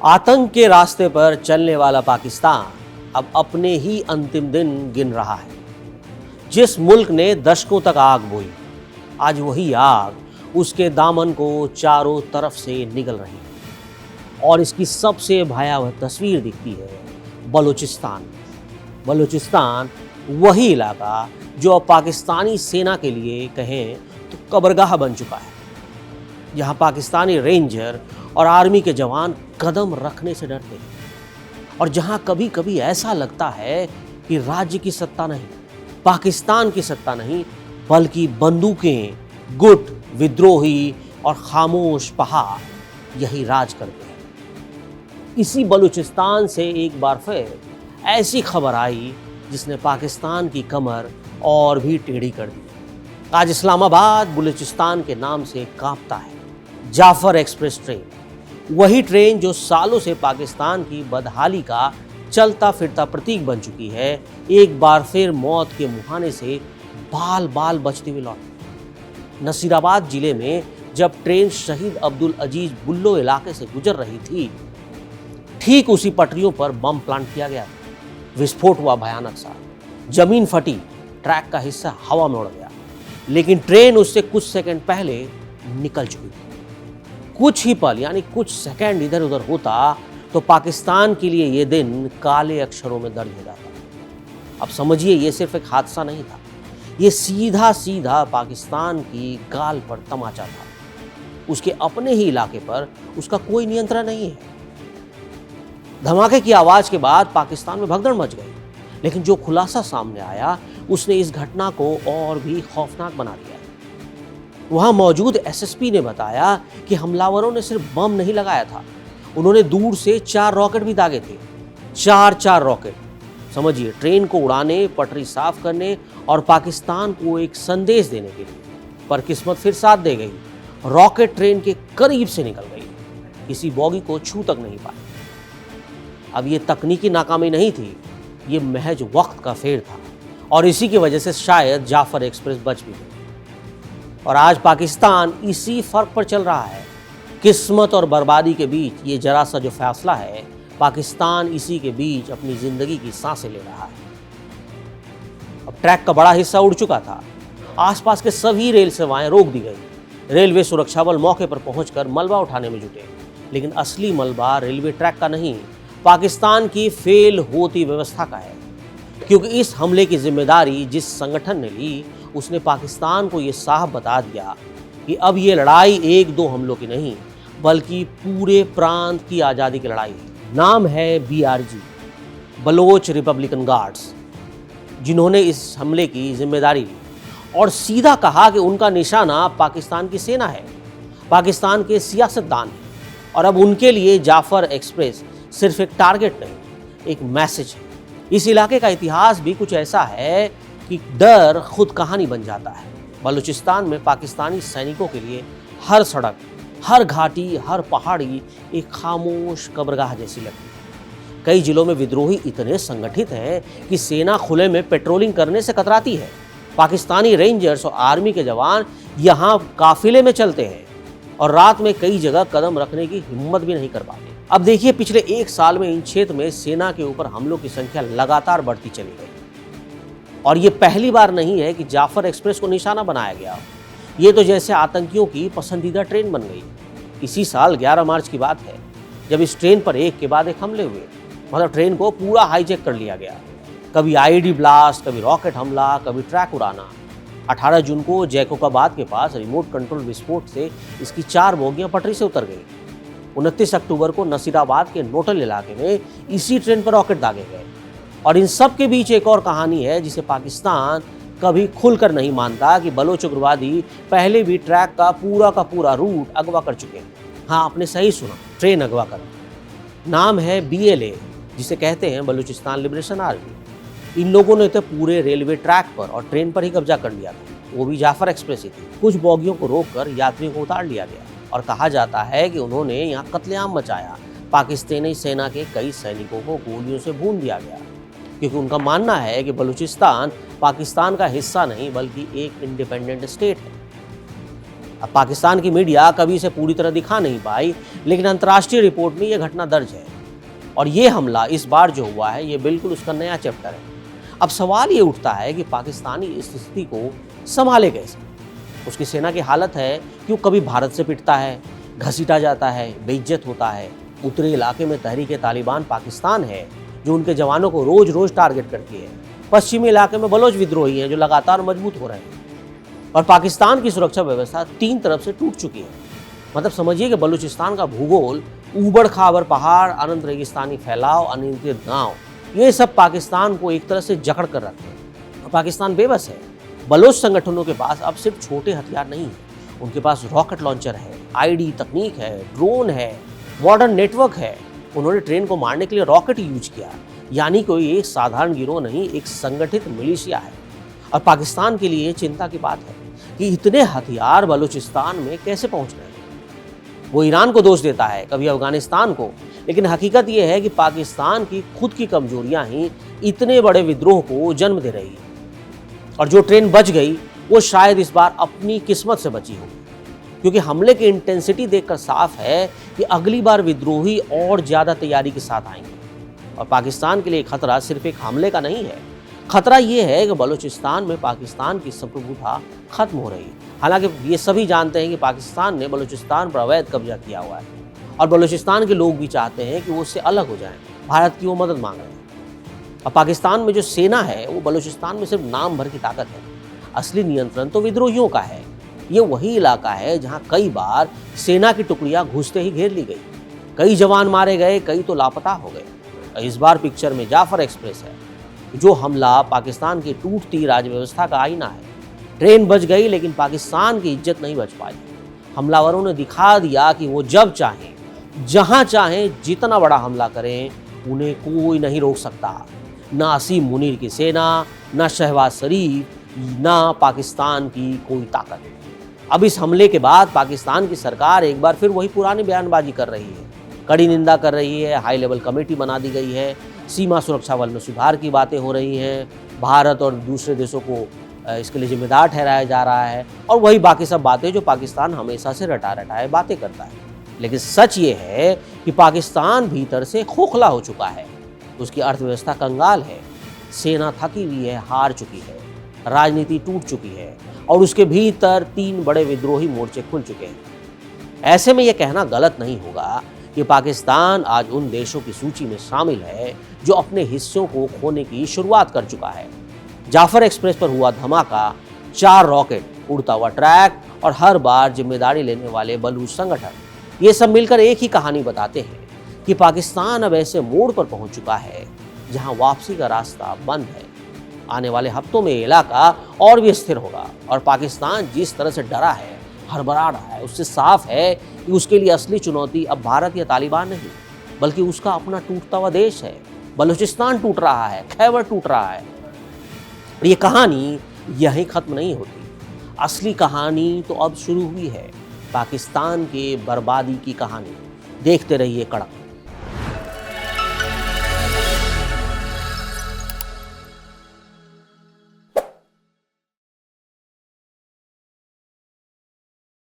आतंक के रास्ते पर चलने वाला पाकिस्तान अब अपने ही अंतिम दिन गिन रहा है। जिस मुल्क ने दशकों तक आग बोई, आज वही आग उसके दामन को चारों तरफ से निगल रही है। और इसकी सबसे भयावह तस्वीर दिखती है बलूचिस्तान। बलूचिस्तान वही इलाका जो अब पाकिस्तानी सेना के लिए कहें तो कब्रगाह बन चुका है, जहां पाकिस्तानी रेंजर और आर्मी के जवान कदम रखने से डरते हैं, और जहां कभी कभी ऐसा लगता है कि राज्य की सत्ता नहीं, पाकिस्तान की सत्ता नहीं, बल्कि बंदूकें, गुट, विद्रोही और खामोश पहाड़ यही राज करते हैं। इसी बलूचिस्तान से एक बार फिर ऐसी खबर आई जिसने पाकिस्तान की कमर और भी टेढ़ी कर दी। आज इस्लामाबाद बलूचिस्तान के नाम से कांपता है। जाफर एक्सप्रेस ट्रेन, वही ट्रेन जो सालों से पाकिस्तान की बदहाली का चलता फिरता प्रतीक बन चुकी है, एक बार फिर मौत के मुहाने से बाल बाल बचते हुए लौटी। नसीराबाद जिले में जब ट्रेन शहीद अब्दुल अजीज बुल्लो इलाके से गुजर रही थी, ठीक उसी पटरियों पर बम प्लांट किया गया। विस्फोट हुआ भयानक सा, जमीन फटी, ट्रैक का हिस्सा हवा में उड़ गया, लेकिन ट्रेन उससे कुछ सेकंड पहले निकल चुकी थी। कुछ ही पल यानी कुछ सेकंड इधर उधर होता तो पाकिस्तान के लिए यह दिन काले अक्षरों में दर्ज हो जाता। अब समझिए, यह सिर्फ एक हादसा नहीं था, यह सीधा सीधा पाकिस्तान की गाल पर तमाचा था। उसके अपने ही इलाके पर उसका कोई नियंत्रण नहीं है। धमाके की आवाज के बाद पाकिस्तान में भगदड़ मच गई, लेकिन जो खुलासा सामने आया उसने इस घटना को और भी खौफनाक बना दिया। वहां मौजूद एसएसपी ने बताया कि हमलावरों ने सिर्फ बम नहीं लगाया था, उन्होंने दूर से 4 रॉकेट भी दागे थे। 4 रॉकेट, समझिए, ट्रेन को उड़ाने, पटरी साफ करने और पाकिस्तान को एक संदेश देने के लिए। पर किस्मत फिर साथ दे गई, रॉकेट ट्रेन के करीब से निकल गई, किसी बोगी को छू तक नहीं पाई। अब ये तकनीकी नाकामी नहीं थी, ये महज वक्त का फेर था, और इसी की वजह से शायद जाफर एक्सप्रेस बच भी गई। और आज पाकिस्तान इसी फर्क पर चल रहा है। किस्मत और बर्बादी के बीच ये जरा सा जो फैसला है, पाकिस्तान इसी के बीच अपनी जिंदगी की सांसें ले रहा है। अब ट्रैक का बड़ा हिस्सा उड़ चुका था, आसपास के सभी रेल सेवाएं रोक दी गई। रेलवे सुरक्षा बल मौके पर पहुंचकर मलबा उठाने में जुटे, लेकिन असली मलबा रेलवे ट्रैक का नहीं, पाकिस्तान की फेल होती व्यवस्था का है। क्योंकि इस हमले की जिम्मेदारी जिस संगठन ने ली, उसने पाकिस्तान को यह साफ बता दिया कि अब ये लड़ाई 1-2 हमलों की नहीं, बल्कि पूरे प्रांत की आज़ादी की लड़ाई है। नाम है BRG, बलोच रिपब्लिकन गार्ड्स, जिन्होंने इस हमले की जिम्मेदारी ली और सीधा कहा कि उनका निशाना पाकिस्तान की सेना है, पाकिस्तान के सियासतदान हैं। और अब उनके लिए जाफर एक्सप्रेस सिर्फ एक टारगेट नहीं, एक मैसेज है। इस इलाके का इतिहास भी कुछ ऐसा है कि डर खुद कहानी बन जाता है। बलूचिस्तान में पाकिस्तानी सैनिकों के लिए हर सड़क, हर घाटी, हर पहाड़ी एक खामोश कब्रगाह जैसी लगती है। कई जिलों में विद्रोही इतने संगठित हैं कि सेना खुले में पेट्रोलिंग करने से कतराती है। पाकिस्तानी रेंजर्स और आर्मी के जवान यहाँ काफिले में चलते हैं और रात में कई जगह कदम रखने की हिम्मत भी नहीं कर पाते। अब देखिए, पिछले 1 साल में इन क्षेत्र में सेना के ऊपर हमलों की संख्या लगातार बढ़ती चली गई, और ये पहली बार नहीं है कि जाफर एक्सप्रेस को निशाना बनाया गया। ये तो जैसे आतंकियों की पसंदीदा ट्रेन बन गई। इसी साल 11 मार्च की बात है, जब इस ट्रेन पर एक के बाद एक हमले हुए। मतलब ट्रेन को पूरा हाईजैक कर लिया गया, कभी IED ब्लास्ट, कभी रॉकेट हमला, कभी ट्रैक उड़ाना। 18 जून को जैकोबाबाद के पास रिमोट कंट्रोल विस्फोट से इसकी 4 बोगियां पटरी से उतर गई। 29 अक्टूबर को नसीराबाद के नोटल इलाके में इसी ट्रेन पर रॉकेट दागे गए। और इन सब के बीच एक और कहानी है जिसे पाकिस्तान कभी खुलकर नहीं मानता कि बलोच उग्रवादी पहले भी ट्रैक का पूरा रूट अगवा कर चुके हैं। हाँ, आपने सही सुना, ट्रेन अगवा करना। नाम है BLA, जिसे कहते हैं बलूचिस्तान लिबरेशन आर्मी। इन लोगों ने तो पूरे रेलवे ट्रैक पर और ट्रेन पर ही कब्जा कर लिया था, वो भी जाफर एक्सप्रेस ही थी। कुछ बोगियों को रोककर यात्रियों को उतार लिया गया, और कहा जाता है कि उन्होंने यहाँ कत्लेआम मचाया। पाकिस्तानी सेना के कई सैनिकों को गोलियों से भून दिया गया, क्योंकि उनका मानना है कि बलूचिस्तान पाकिस्तान का हिस्सा नहीं, बल्कि एक इंडिपेंडेंट स्टेट है। अब पाकिस्तान की मीडिया कभी इसे पूरी तरह दिखा नहीं पाई, लेकिन अंतर्राष्ट्रीय रिपोर्ट में यह घटना दर्ज है और ये हमला इस बार जो हुआ है ये बिल्कुल उसका नया चैप्टर है। अब सवाल ये उठता है कि पाकिस्तानी इस स्थिति को संभाले कैसे। उसकी सेना की हालत है कि वो कभी भारत से पिटता है, घसीटा जाता है, बेइज्जत होता है। उत्तरी इलाके में तहरीक तालिबान पाकिस्तान है जो उनके जवानों को रोज रोज टारगेट करती है। पश्चिमी इलाके में बलोच विद्रोही हैं जो लगातार मजबूत हो रहे हैं और पाकिस्तान की सुरक्षा व्यवस्था 3 तरफ से टूट चुकी है। मतलब समझिए कि बलूचिस्तान का भूगोल, ऊबड़ खाबड़ पहाड़, अनंत रेगिस्तानी फैलाव, अनियंत्रित गांव, ये सब पाकिस्तान को एक तरह से जकड़ कर रखते हैं और पाकिस्तान बेबस है। बलोच संगठनों के पास अब सिर्फ छोटे हथियार नहीं है, उनके पास रॉकेट लॉन्चर है, आईडी तकनीक है, ड्रोन है, मॉडर्न नेटवर्क है। उन्होंने ट्रेन को मारने के लिए रॉकेट यूज किया, यानी कोई एक साधारण गिरोह नहीं, एक संगठित मिलिशिया है। और पाकिस्तान के लिए चिंता की बात है कि इतने हथियार बलूचिस्तान में कैसे पहुंच रहे हैं। वो ईरान को दोष देता है, कभी अफगानिस्तान को, लेकिन हकीकत ये है कि पाकिस्तान की खुद की कमजोरियां ही इतने बड़े विद्रोह को जन्म दे रही है। और जो ट्रेन बच गई वो शायद इस बार अपनी किस्मत से बची हो, क्योंकि हमले की इंटेंसिटी देखकर साफ है कि अगली बार विद्रोही और ज्यादा तैयारी के साथ आएंगे। और पाकिस्तान के लिए खतरा सिर्फ एक हमले का नहीं है, खतरा ये है कि बलूचिस्तान में पाकिस्तान की संप्रभुता खत्म हो रही है। हालांकि ये सभी जानते हैं कि पाकिस्तान ने बलूचिस्तान पर अवैध कब्जा किया हुआ है और बलूचिस्तान के लोग भी चाहते हैं कि वो उससे अलग हो जाएं। भारत की वो मदद मांग रहे हैं। अब पाकिस्तान में जो सेना है वो बलूचिस्तान में सिर्फ नाम भर की ताकत है, असली नियंत्रण तो विद्रोहियों का है। ये वही इलाका है जहाँ कई बार सेना की टुकड़ियाँ घुसते ही घेर ली गई, कई जवान मारे गए, कई तो लापता हो गए। इस बार पिक्चर में जाफर एक्सप्रेस है, जो हमला पाकिस्तान की टूटती राज्य व्यवस्था का आईना है। ट्रेन बच गई लेकिन पाकिस्तान की इज्जत नहीं बच पाई। हमलावरों ने दिखा दिया कि वो जब चाहें, जहां चाहें, जितना बड़ा हमला करें, उन्हें कोई नहीं रोक सकता। ना असीम मुनीर की सेना, ना शहबाज शरीफ, ना पाकिस्तान की कोई ताकत। अब इस हमले के बाद पाकिस्तान की सरकार एक बार फिर वही पुरानी बयानबाजी कर रही है, कड़ी निंदा कर रही है, हाई लेवल कमेटी बना दी गई है, सीमा सुरक्षा बल में सुधार की बातें हो रही हैं, भारत और दूसरे देशों को इसके लिए जिम्मेदार ठहराया जा रहा है और वही बाकी सब बातें जो पाकिस्तान हमेशा से रटा रटाए बातें करता है। लेकिन सच ये है कि पाकिस्तान भीतर से खोखला हो चुका है, उसकी अर्थव्यवस्था कंगाल है, सेना थकी हुई है, हार चुकी है, राजनीति टूट चुकी है और उसके भीतर 3 बड़े विद्रोही मोर्चे खुल चुके हैं। ऐसे में यह कहना गलत नहीं होगा कि पाकिस्तान आज उन देशों की सूची में शामिल है जो अपने हिस्सों को खोने की शुरुआत कर चुका है। जाफर एक्सप्रेस पर हुआ धमाका, 4 रॉकेट, उड़ता हुआ ट्रैक और हर बार जिम्मेदारी लेने वाले बलूच संगठन, ये सब मिलकर एक ही कहानी बताते हैं कि पाकिस्तान अब ऐसे मोड़ पर पहुंच चुका है जहां वापसी का रास्ता बंद है। आने वाले हफ्तों में इलाका और भी स्थिर होगा और पाकिस्तान जिस तरह से डरा है, हड़बड़ा रहा है, उससे साफ है कि उसके लिए असली चुनौती अब भारत या तालिबान नहीं, बल्कि उसका अपना टूटता हुआ देश है। बलूचिस्तान टूट रहा है, खैबर टूट रहा है। और ये कहानी यहीं खत्म नहीं होती, असली कहानी तो अब शुरू हुई है, पाकिस्तान के बर्बादी की कहानी। देखते रहिए कड़क।